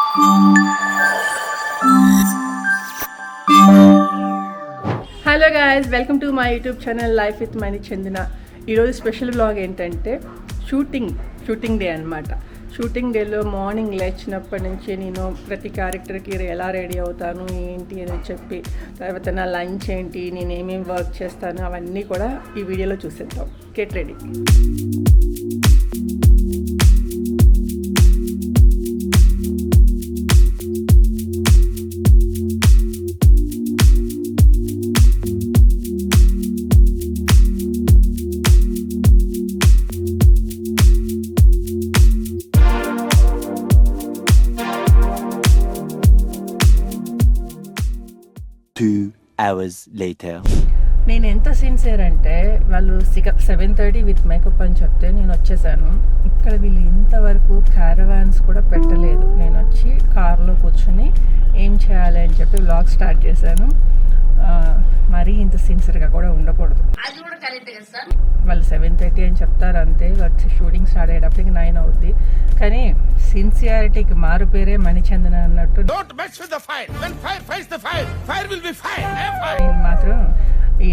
Hello guys, welcome to my YouTube channel life with Mani Chandana. ఈరోజు special blog ఏంటంటే shooting day అనమాట. Shooting డేలో morning లేచినప్పటి నుంచి నేను ప్రతి క్యారెక్టర్కి ఎలా రెడీ అవుతాను ఏంటి అని చెప్పి, తర్వాత నా లంచ్ ఏంటి, నేను ఏమేమి వర్క్ చేస్తాను అవన్నీ కూడా ఈ వీడియోలో చూసేద్దాం. Get ready. hours later. నేను ఎంత సిన్సియర్ అంటే, వాళ్ళు 7:30 విత్ మేకప్ అని చెప్తే నేను వచ్చేసాను. ఇక్కడ వీళ్ళు ఇంతవరకు క్యారవాన్స్ కూడా పెట్టలేదు. నేను వచ్చి కార్లో కూర్చొని ఏం చేయాలి అని చెప్పి వ్లాగ్ స్టార్ట్ చేశాను. మరీ ఇంత సిన్సియర్గా కూడా ఉండకూడదు. వాళ్ళు 7:30 అని చెప్తారు అంతే. వచ్చి షూటింగ్ స్టార్ట్ అయ్యేటప్పటికి 9 అవుద్ది. కానీ సిన్సియారిటీకి మారు పేరే మణిచందన అన్నట్టు నేను మాత్రం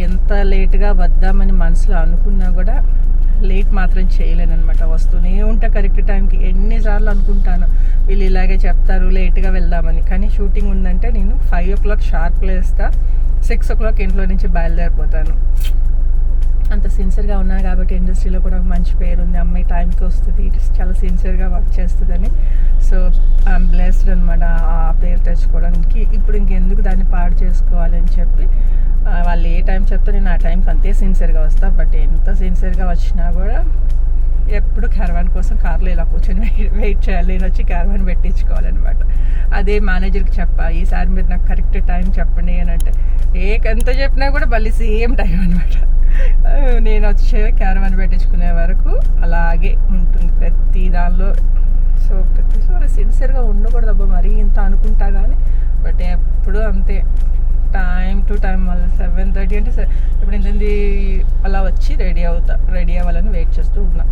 ఎంత లేట్గా వద్దామని మనసులో అనుకున్నా కూడా లేట్ మాత్రం చేయలేను అనమాట. వస్తూనే ఉంటా కరెక్ట్ టైంకి. ఎన్నిసార్లు అనుకుంటాను వీళ్ళు ఇలాగే చెప్తారు లేట్గా వెళ్దామని, కానీ షూటింగ్ ఉందంటే నేను 5 o'clock షార్ప్ లేస్తా, 6 o'clock ఇంట్లో నుంచి బయలుదేరిపోతాను. అంత సిన్సియర్గా ఉన్నాను కాబట్టి ఇండస్ట్రీలో కూడా ఒక మంచి పేరు ఉంది. అమ్మాయి టైంకి వస్తుంది, చాలా సిన్సియర్గా వర్క్ చేస్తుందని. సో ఐఎమ్ బ్లెస్డ్ అనమాట ఆ పేరు తెచ్చుకోవడానికి. ఇప్పుడు ఇంకెందుకు దాన్ని పాడు చేసుకోవాలి అని చెప్పి వాళ్ళు ఏ టైం చెప్తే నేను ఆ టైంకి అంతే సిన్సియర్గా వస్తాను. బట్ ఎంత సిన్సియర్గా వచ్చినా కూడా ఎప్పుడు క్యారవాన్ కోసం కార్లో ఇలా కూర్చొని వెయిట్ చేయాలి. నేను వచ్చి క్యారవాన్ పెట్టించుకోవాలన్నమాట. అదే మేనేజర్కి చెప్పా, ఈసారి మీరు నాకు కరెక్ట్ టైం చెప్పండి అని అంటే ఎంత చెప్పినా కూడా మళ్ళీ సేమ్ టైం అనమాట. నేను వచ్చే క్యారవాన్ పెట్టించుకునే వరకు అలాగే ఉంటుంది ప్రతి దానిలో. సో ప్రతిసారి సిన్సియర్గా ఉండకూడదు అబ్బా, మరీ ఇంత అనుకుంటా కానీ బట్ ఎప్పుడు అంతే టైం టు టైం. మళ్ళీ 7:30 అంటే సరే ఇప్పుడు ఎంతంది అలా వచ్చి రెడీ అవ్వాలని వెయిట్ చేస్తూ ఉన్నా.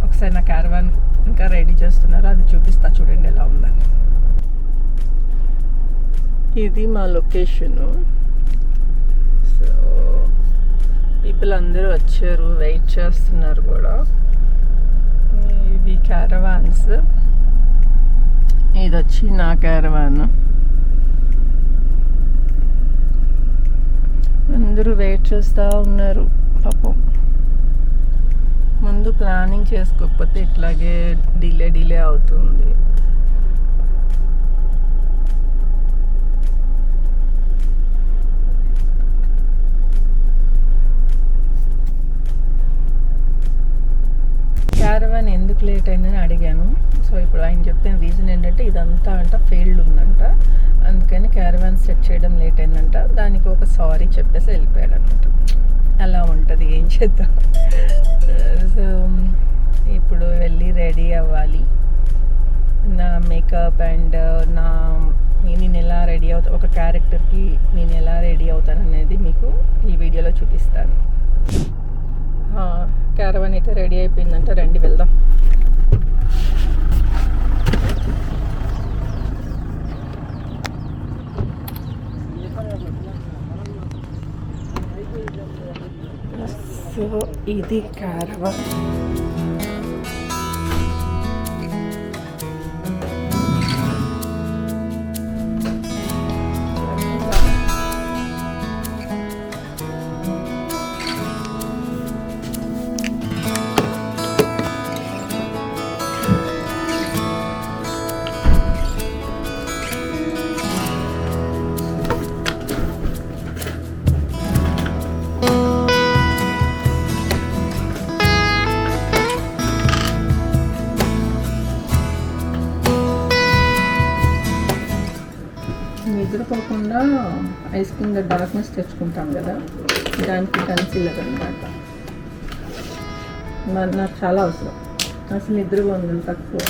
ఒకసారి నా క్యారవాన్ ఇంకా రెడీ చేస్తున్నారు, అది చూపిస్తా చూడండి ఎలా ఉందని. ఇది మా లొకేషను. సో పీపుల్ అందరూ వచ్చారు, వెయిట్ చేస్తున్నారు కూడా. ఇవి క్యారవాన్స్, ఇది వచ్చి నా క్యారవాన్. అందరూ వెయిట్ చేస్తూ ఉన్నారు పాపం. ముందు ప్లానింగ్ చేసుకోకపోతే ఇట్లాగే డిలే అవుతుంది. క్యారవాన్ ఎందుకు లేట్ అయిందని అడిగాను. సో ఇప్పుడు ఆయన చెప్పిన రీజన్ ఏంటంటే ఇదంతా ఫెయిల్డ్ ఉందంట, అందుకని క్యారవాన్ సెట్ చేయడం లేట్ అయిందంట. దానికి ఒక సారీ చెప్పేసి వెళ్ళిపోయాడు అనమాట. అలా ఉంటుంది, ఏం చేద్దాం. సో ఇప్పుడు వెళ్ళి రెడీ అవ్వాలి. నా మేకప్ అండ్ నేను ఎలా రెడీ అవుతా, ఒక క్యారెక్టర్కి నేను ఎలా రెడీ అవుతాను అనేది మీకు ఈ వీడియోలో చూపిస్తాను. క్యారవాన్ అయితే రెడీ అయిపోయిందంట, రండి వెళ్దాం. సో ఇది క్యారవాన్. నిద్రపోకుండా ఐస్ కింద డార్క్నెస్ తెచ్చుకుంటాం కదా, దానికి కన్సీలర్ అనమాట. నాకు చాలా అవసరం. అసలు నిద్రగా ఉంది తక్కువ.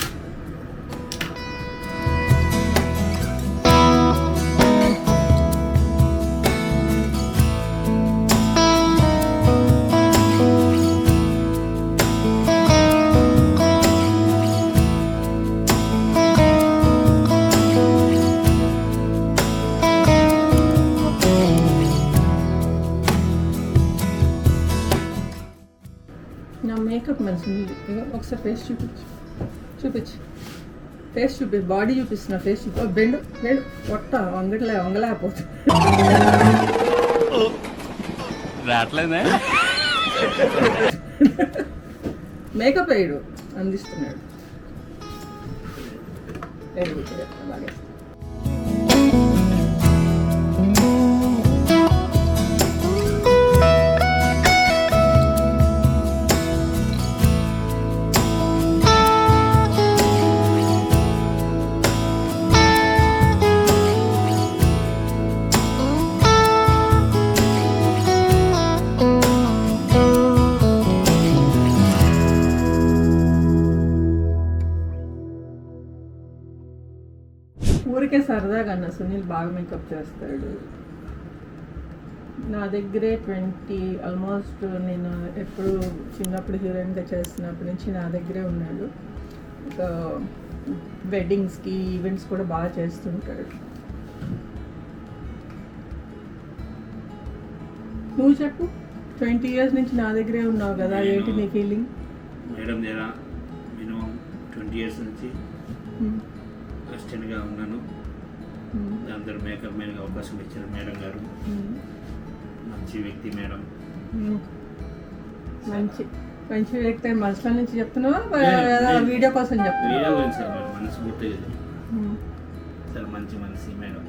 ఇది ఇగో ఒకసారి ఫేస్ చూపించు ఫేస్ బాడీ చూపిస్తున్నా ఫేస్ బెండు పొట్ట వంగలేకపోతుంది రావట్లేదే మేకప్ వేయడు అందిస్తున్నాడు వెరీ గుడ్ బాగా ఊరికే సరదాగా అన్న సునీల్ బాగా మేకప్ చేస్తాడు. నా దగ్గరే 20 ఆల్మోస్ట్ నేను ఎప్పుడు చిన్నప్పుడు హీరోయిన్గా చేస్తున్నప్పటి నుంచి నా దగ్గరే ఉన్నాడు. ఒక వెడ్డింగ్స్కి ఈవెంట్స్ కూడా బాగా చేస్తుంటాడు. నువ్వు చెప్పు, 20 years నుంచి నా దగ్గరే ఉన్నావు కదా, ఏంటి నీ ఫీలింగ్? మేడం దగ్గర మినిమం 20 years నుంచి అసిస్టెంట్గా ఉన్నాను. అందరూ మేకప్ మ్యాన్గా అవకాశం ఇచ్చారు మేడం గారు. మంచి వ్యక్తి మేడం. మంచి వ్యక్తి మనసులో నుంచి చెప్తున్నావా వీడియో కోసం చెప్తున్నా? వీడియో గురించి మేడం మనస్ఫూర్తిగా చాలా మంచి మనిషి మేడం.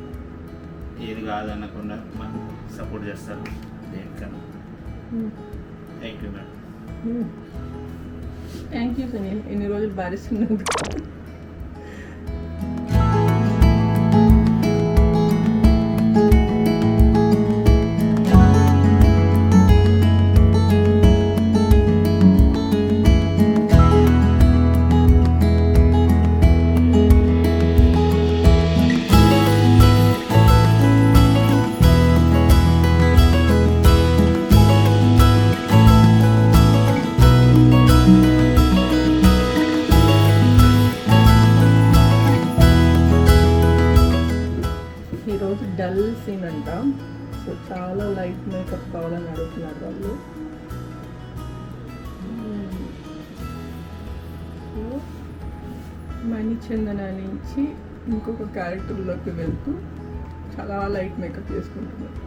ఏది కాదనకుండా మాకు సపోర్ట్ చేస్తారు దేనికన్నా. Thank you madam. Thank you Sunil, ఇన్ని రోజులు భరిస్తున్నందుకు. ఈరోజు డల్ సీన్ అంట, సో చాలా లైట్ మేకప్ కావాలని అడుగుతున్నారు వాళ్ళు. మణిచందన నుంచి ఇంకొక క్యారెక్టర్లోకి వెళ్తూ చాలా లైట్ మేకప్ చేసుకుంటున్నారు.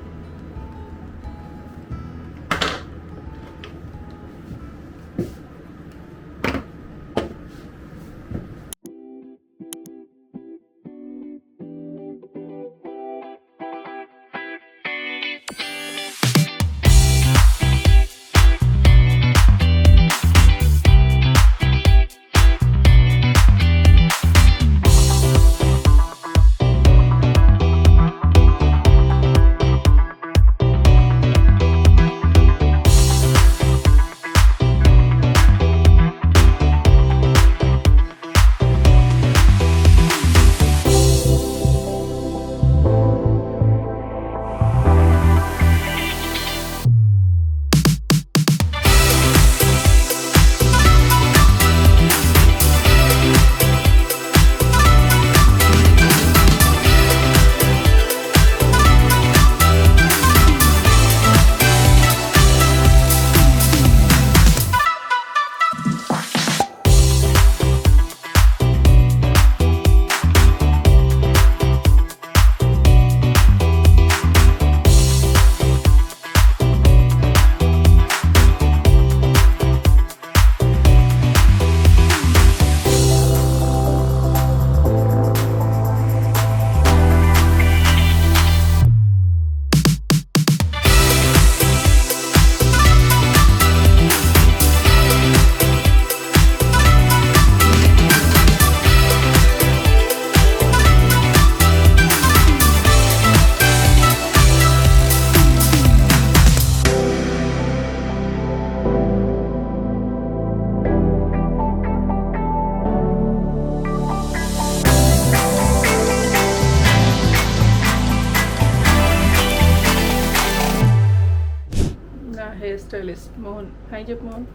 హెయిర్ స్టైలిస్ట్ మోహన్, హాయ్ చెప్పు మోహన్.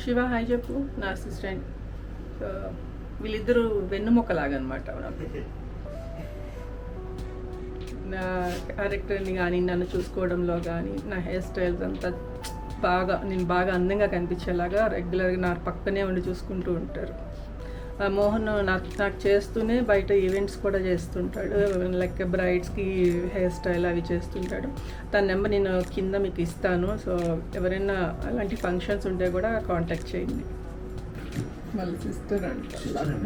శివ హాయ్ చెప్పు, నా అసిస్టెంట్. వీళ్ళిద్దరూ వెన్నుముక్కలాగా అనమాట. నా క్యారెక్టర్ని కానీ నన్ను చూసుకోవడంలో కానీ నా హెయిర్ స్టైల్స్ అంతా నేను బాగా అందంగా కనిపించేలాగా రెగ్యులర్గా నా పక్కనే ఉండి చూసుకుంటూ ఉంటారు. మోహన్ నాకు చేస్తూనే బయట ఈవెంట్స్ కూడా చేస్తుంటాడు, లైక్ బ్రైడ్స్కి హెయిర్ స్టైల్ అవి చేస్తుంటాడు. తన నెంబర్ నేను కింద మీకు ఇస్తాను. సో ఎవరైనా అలాంటి ఫంక్షన్స్ ఉంటే కూడా కాంటాక్ట్ చేయండి. వాళ్ళ సిస్టర్ అంట,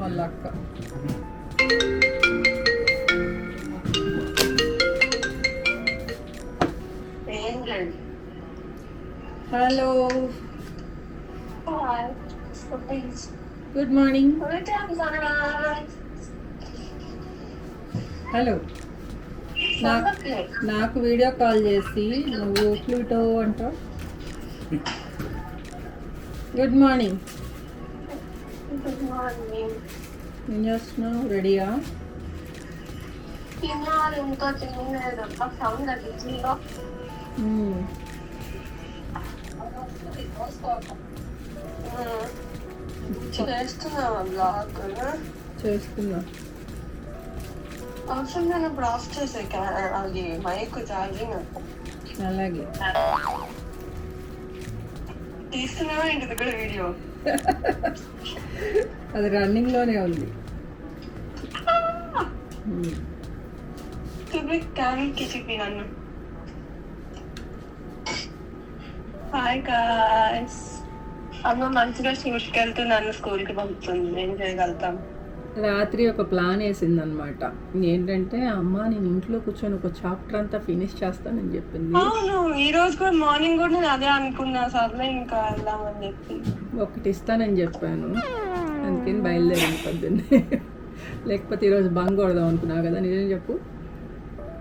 వాళ్ళ అక్క. Hello, good morning. హలో, నాకు వీడియో కాల్ చేసి నువ్వు ప్లూటో అంటావు. Good morning. ఏం చేస్తున్నావు? రెడీయా? చేస్తున్నా. అవసరం నేను ఇప్పుడు ఆఫ్ చేసే అది మైక్ ఛార్జింగ్ అలాగే తీస్తున్నావా ఇంటి దగ్గర వీడియో? అది రన్నింగ్లోనే ఉంది. క్యాన్కి చెప్పి నన్ను హాయ్ గాయ్స్. అమ్మ మంచిగా షూట్కి వెళ్తున్నాను, స్కూల్కి పంపుతుంది, ఏం చేయగలుగుతాం. రాత్రి ఒక ప్లాన్ వేసిందనమాట. ఏంటంటే అమ్మ నేను ఇంట్లో కూర్చొని ఒక చాప్టర్ అంతా ఫినిష్ చేస్తానని చెప్పింది. అవును, ఈ రోజు కూడా మార్నింగ్ కూడా నేను అదే అనుకున్నా, సర్లే ఇంకా వెళ్దామని చెప్పి ఒకటి ఇస్తానని చెప్పాను, అందుకని బయలుదేరాను పొద్దున్నే. లేకపోతే ఈరోజు బంక్ కొడదాం అనుకున్నావు కదా, నిజం చెప్పు.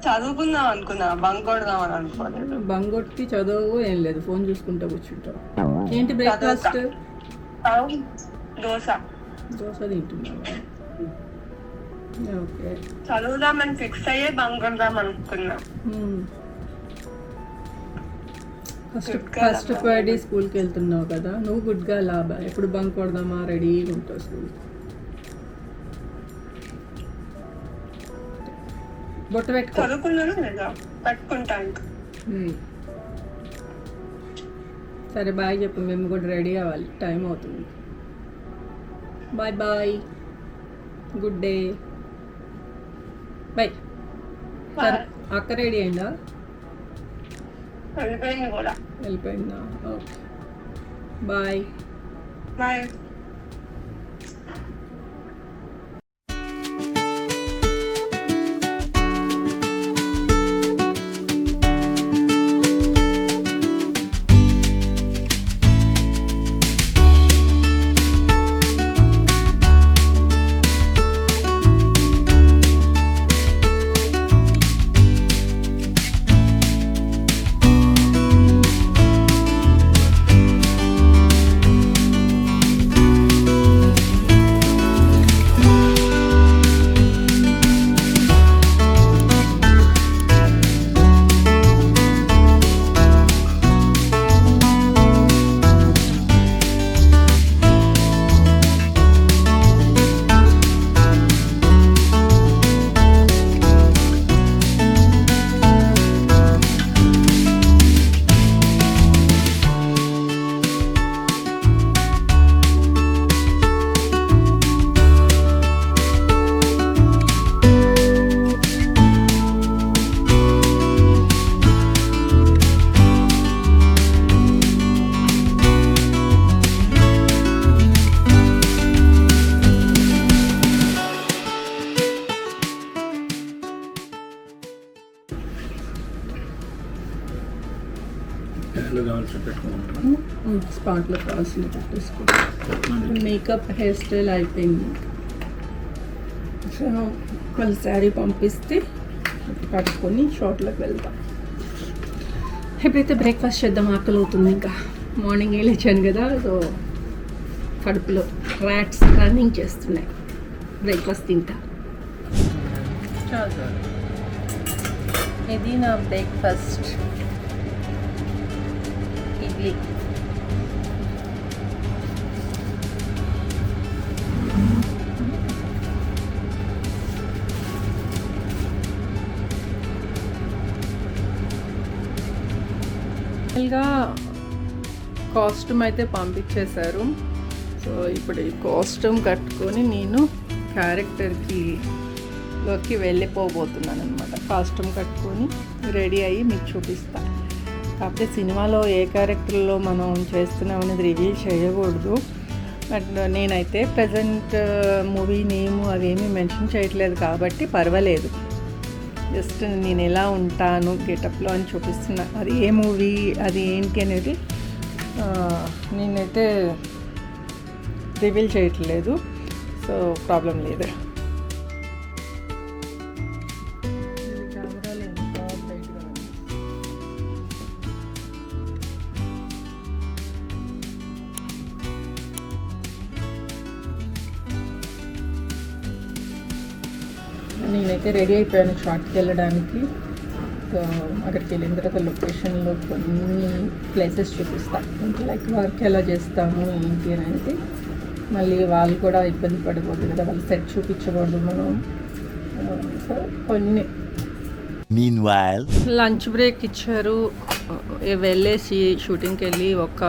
చదువుకుందాం అనుకున్నా, బంక్ కొడదాం అని అనుకోలేదు. బంక్ కొట్టి చదువు ఏం లేదు, ఫోన్ చూసుకుంటూ కూర్చుంటావు. ఏంటి బ్రేక్ఫాస్ట్? దోశ. దోశ తింటున్నావా? ఓకే. చదువుదామని ఫిక్స్ అయ్యే బంక్ కొడదాం అనుకున్నా. ఫస్ట్ ఫ్రైడే స్కూల్కి వెళ్తున్నావు కదా, నువ్వు గుడ్గా లాభా. ఎప్పుడు బంక్ కొడదామా రెడీగా ఉంటావు స్కూల్. బొట్టు పెట్టుకో. చదువుకున్నాను లేదా, పెట్టుకుంటా ఇంకా. సరే బాయ్ చెప్పు, మేము కూడా రెడీ అవ్వాలి, టైం అవుతుంది. Bye bye, good day, bye. అక్క రెడీ అయిందా? వెళ్ళిపోయింది కూడా. వెళ్ళిపోయిందా? Okay bye. బాయ్. స్పాట్లో కావాల్సిన పెట్టేసుకో. మేకప్ హెయిర్ స్టైల్ అయిపోయింది. సో మళ్ళీ శారీ పంపిస్తే కట్టుకొని షార్ట్లోకి వెళ్దాం. ఎప్పుడైతే బ్రేక్ఫాస్ట్ చేద్దాం, ఆకలి అవుతుంది. ఇంకా మార్నింగ్ లేచాను కదా, సో కడుపులో ర్యాట్స్ రన్నింగ్ చేస్తున్నాయి. బ్రేక్ఫాస్ట్ తింటా. ఇది నా బ్రేక్ఫాస్ట్, ఇడ్లీ. కాస్ట్యూమ్ అయితే పంపించేశారు. సో ఇప్పుడు ఈ కాస్ట్యూమ్ కట్టుకొని నేను క్యారెక్టర్లోకి వెళ్ళిపోబోతున్నాను అనమాట. కాస్ట్యూమ్ కట్టుకొని రెడీ అయ్యి మీకు చూపిస్తాను. కాకపోతే సినిమాలో ఏ క్యారెక్టర్లో మనం చేస్తున్నాం అనేది రివీల్ చేయకూడదు. బట్ నేనైతే ప్రజెంట్ మూవీ నేము అవేమీ మెన్షన్ చేయట్లేదు కాబట్టి పర్వాలేదు. జస్ట్ నేను ఎలా ఉంటాను గెటప్లో అని చూపిస్తున్నా. అది ఏ మూవీ అది ఏంటి అనేది నేనైతే రివీల్ చేయట్లేదు. సో ప్రాబ్లం లేదు. నేనైతే రెడీ అయిపోయాను షార్ట్కి వెళ్ళడానికి. సో అక్కడికి వెళ్ళిన తర్వాత లొకేషన్లో కొన్ని ప్లేసెస్ చూపిస్తాను. లైక్ వర్క్ ఎలా చేస్తాము ఏంటి అనేది. మళ్ళీ వాళ్ళు కూడా ఇబ్బంది పడకూడదు కదా, వాళ్ళు సెట్ చూపించకూడదు మనం. సో కొన్ని Meanwhile, లంచ్ బ్రేక్ ఇచ్చారు. వెళ్ళేసి షూటింగ్కి వెళ్ళి ఒక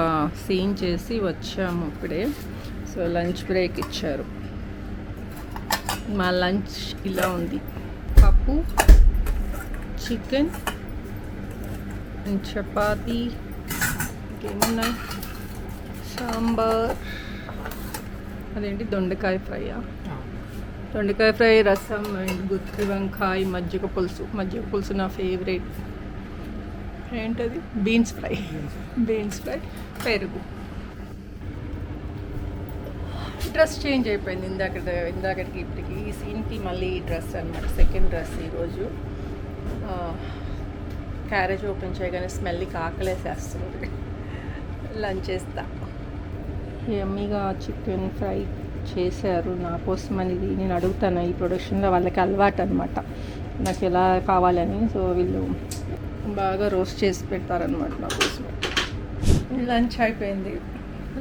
సీన్ చేసి వచ్చాము ఇప్పుడే. సో లంచ్ బ్రేక్ ఇచ్చారు. మా లంచ్ ఇలా ఉంది. పప్పు, చికెన్, చపాతీ, ఇంకేమున్నాయి, సాంబార్, అదేంటి దొండకాయ ఫ్రైయా, దొండకాయ ఫ్రై, రసం అండ్ గుత్తి వంకాయ, మజ్జిగ పులుసు నా ఫేవరెట్. ఏంటది బీన్స్ ఫ్రై, పెరుగు. డ్రెస్ చేంజ్ అయిపోయింది ఇందాకటికి ఇప్పటికి. ఈ సీన్కి మళ్ళీ డ్రెస్ అనమాట, సెకండ్ డ్రెస్ ఈరోజు. క్యారేజ్ ఓపెన్ చేయగానే స్మెల్కి ఆకలేసేస్తుంది. లంచ్ చేస్తా. యమ్మీగా చికెన్ ఫ్రై చేశారు నా కోసం. అనేది నేను అడుగుతాను ఈ ప్రొడక్షన్లో, వాళ్ళకి అలవాటు అనమాట నాకు ఎలా కావాలని. సో వీళ్ళు బాగా రోస్ట్ చేసి పెడతారనమాట నా కోసం. లంచ్ అయిపోయింది.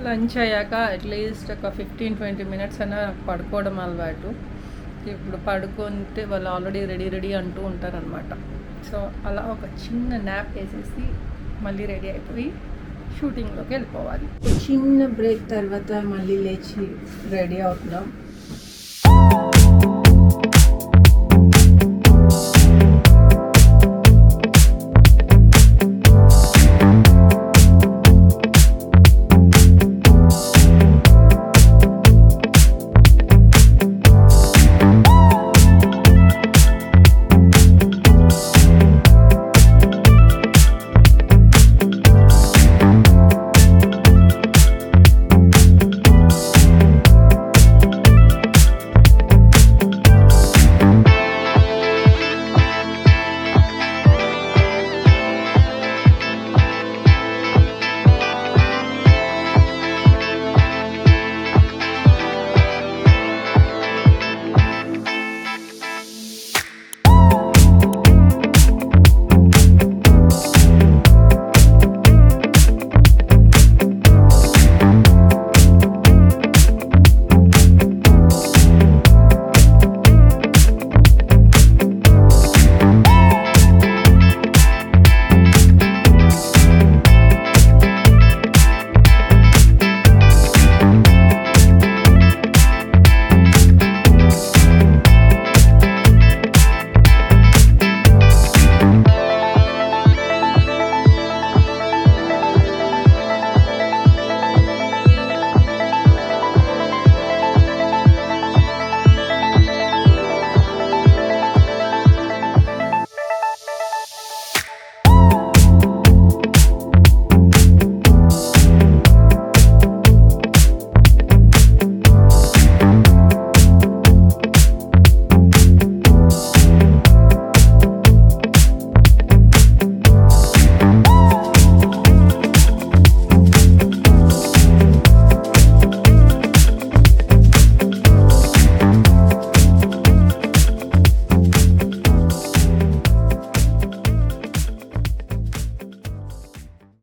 లంచ్ అయ్యాక అట్లీస్ట్ ఒక 15-20 మినిట్స్ అయినా పడుకోవడం అలవాటు. ఇప్పుడు పడుకుంటే వాళ్ళు ఆల్రెడీ రెడీ అంటూ ఉంటారనమాట. సో అలా ఒక చిన్న న్యాప్ వేసేసి మళ్ళీ రెడీ అయిపోయి షూటింగ్లోకి వెళ్ళిపోవాలి. చిన్న బ్రేక్ తర్వాత మళ్ళీ లేచి రెడీ అవుతున్నాం.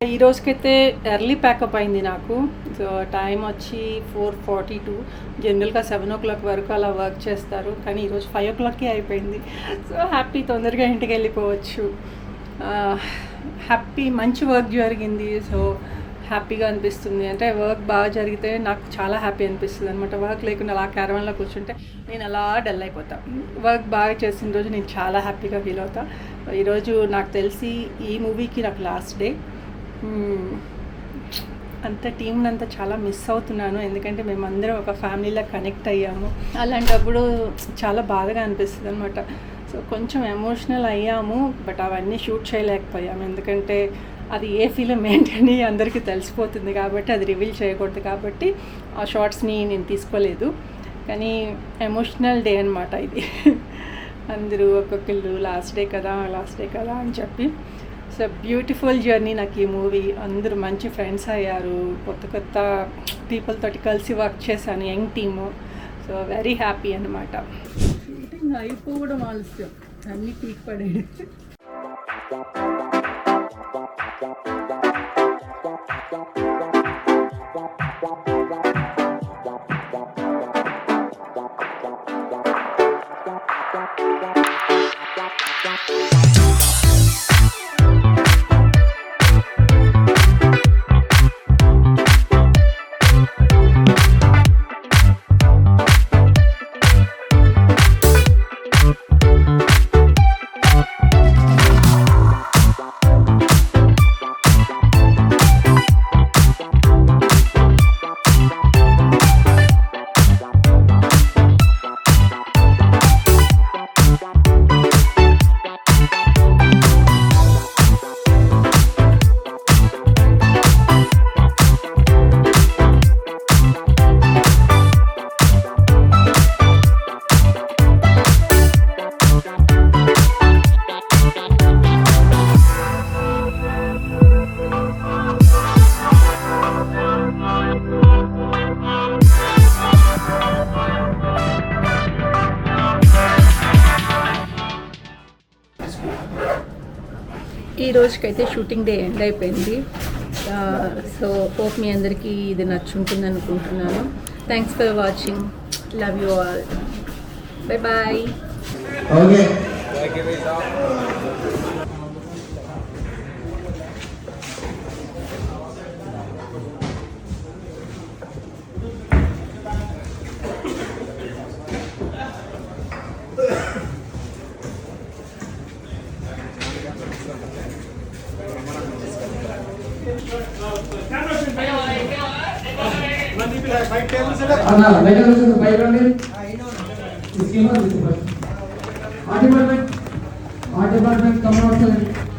ఈ రోజుకైతే ఎర్లీ ప్యాకప్ అయింది నాకు. సో టైం వచ్చి 4:42. జనరల్గా 7 o'clock వరకు అలా వర్క్ చేస్తారు, కానీ ఈరోజు 5 o'clockకే అయిపోయింది. సో హ్యాపీ, తొందరగా ఇంటికి వెళ్ళిపోవచ్చు. హ్యాపీ, మంచి వర్క్ జరిగింది. సో హ్యాపీగా అనిపిస్తుంది. అంటే వర్క్ బాగా జరిగితే నాకు చాలా హ్యాపీ అనిపిస్తుంది అనమాట. వర్క్ లేకుండా అలా క్యారవాన్లో కూర్చుంటే నేను అలా డల్ అయిపోతాను. వర్క్ బాగా చేసిన రోజు నేను చాలా హ్యాపీగా ఫీల్ అవుతాను. ఈరోజు నాకు తెలిసి ఈ మూవీకి నాకు లాస్ట్ డే. అంత టీంని అంతా చాలా మిస్ అవుతున్నాను, ఎందుకంటే మేమందరం ఒక ఫ్యామిలీలా కనెక్ట్ అయ్యాము. అలాంటప్పుడు చాలా బాధగా అనిపిస్తుంది అనమాట. సో కొంచెం ఎమోషనల్ అయ్యాము, బట్ అవన్నీ షూట్ చేయలేకపోయాము, ఎందుకంటే అది ఏ ఫిలిం ఏంటని అందరికీ తెలిసిపోతుంది కాబట్టి అది రివీల్ చేయకూడదు కాబట్టి ఆ షార్ట్స్ని నేను తీసుకోలేదు. కానీ ఎమోషనల్ డే అనమాట ఇది. అందరూ ఒక్కొక్కళ్ళు లాస్ట్ డే కదా అని చెప్పి. సో బ్యూటిఫుల్ జర్నీ నాకు ఈ మూవీ. అందరూ మంచి ఫ్రెండ్స్ అయ్యారు, కొత్త పీపుల్ తోటి కలిసి వర్క్ చేశాను, young team. So very happy అనమాట. షూటింగ్ అయిపోవడం ఆలస్యం, అన్నీ పీక్ పడేది. ఈ రోజుకైతే షూటింగ్ డే ఎండ్ అయిపోయింది. సో హోప్ మీ అందరికీ ఇది నచ్చుంటుంది అనుకుంటున్నాను. Thanks for watching. Love you all. Bye bye. Art department, come outside.